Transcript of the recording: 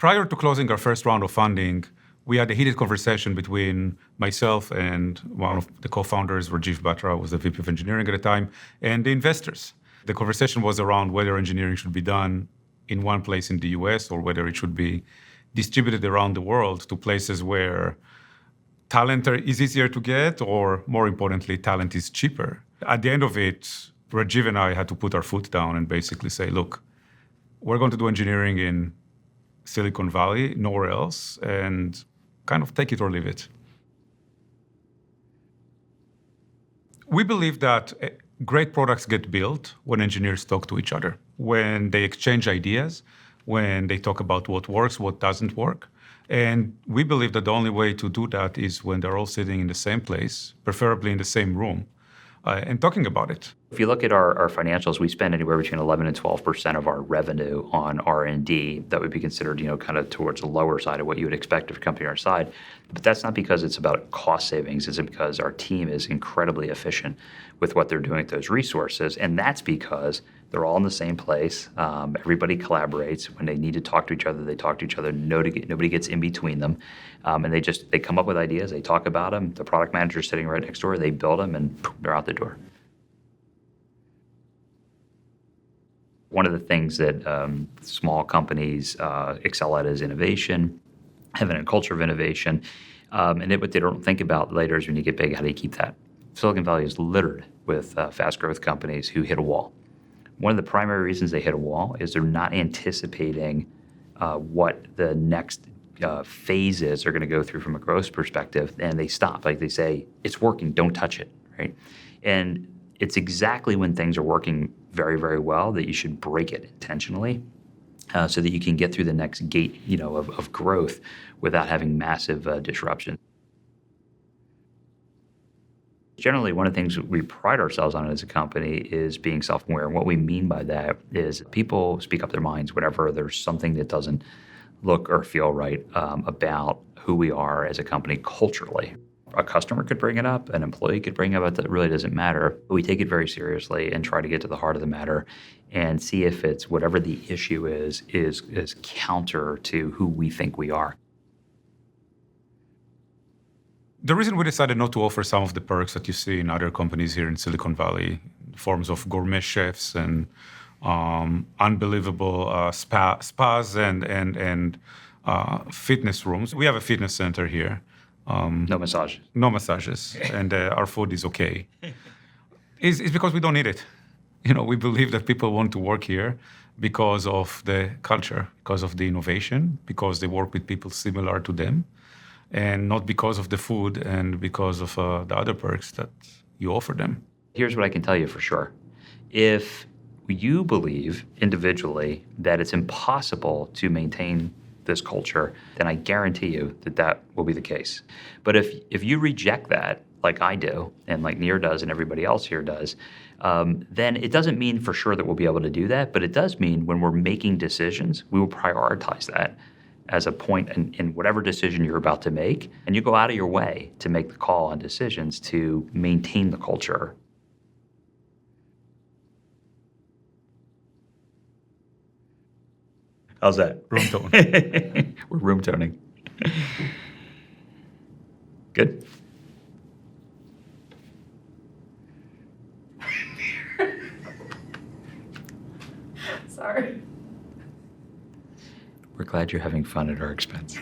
Prior to closing our first round of funding, we had a heated conversation between myself and one of the co-founders, Rajiv Batra, was the VP of engineering at the time, and the investors. The conversation was around whether engineering should be done in one place in the US or whether it should be distributed around the world to places where talent is easier to get, or more importantly, talent is cheaper. At the end of it, Rajiv and I had to put our foot down and basically say, look, we're going to do engineering in Silicon Valley, nowhere else, and kind of take it or leave it. We believe that great products get built when engineers talk to each other, when they exchange ideas, when they talk about what works, what doesn't work. And we believe that the only way to do that is when they're all sitting in the same place, preferably in the same room, and talking about it. If you look at our financials, we spend anywhere between 11 and 12% of our revenue on R&D. That would be considered, kind of towards the lower side of what you would expect of a company our size. But that's not because it's about cost savings. It's because our team is incredibly efficient with what they're doing with those resources. And that's because they're all in the same place. Everybody collaborates. When they need to talk to each other, they talk to each other. Nobody gets in between them. And they come up with ideas. They talk about them. The product manager's sitting right next door. They build them, and they're out the door. One of the things that small companies excel at is innovation, having a culture of innovation. And what they don't think about later is when you get big, how do you keep that? Silicon Valley is littered with fast growth companies who hit a wall. One of the primary reasons they hit a wall is they're not anticipating what the next phases are going to go through from a growth perspective, and they stop. Like they say, it's working, don't touch it, right? And it's exactly when things are working very, very well that you should break it intentionally so that you can get through the next gate, of growth without having massive disruption. Generally, one of the things we pride ourselves on as a company is being self-aware. And what we mean by that is people speak up their minds whenever there's something that doesn't look or feel right about who we are as a company culturally. A customer could bring it up, an employee could bring it up, that really doesn't matter. But we take it very seriously and try to get to the heart of the matter and see if it's whatever the issue is counter to who we think we are. The reason we decided not to offer some of the perks that you see in other companies here in Silicon Valley, forms of gourmet chefs and unbelievable spas and fitness rooms. We have a fitness center here. No massage. No massages, and our food is okay. It's because we don't need it. We believe that people want to work here because of the culture, because of the innovation, because they work with people similar to them, and not because of the food and because of the other perks that you offer them. Here's what I can tell you for sure. If you believe individually that it's impossible to maintain this culture, then I guarantee you that will be the case. But if you reject that, like I do, and like Nir does and everybody else here does, then it doesn't mean for sure that we'll be able to do that, but it does mean when we're making decisions, we will prioritize that as a point in whatever decision you're about to make, and you go out of your way to make the call on decisions to maintain the culture. How's that? Room tone. We're room toning. Good? Sorry. We're glad you're having fun at our expense.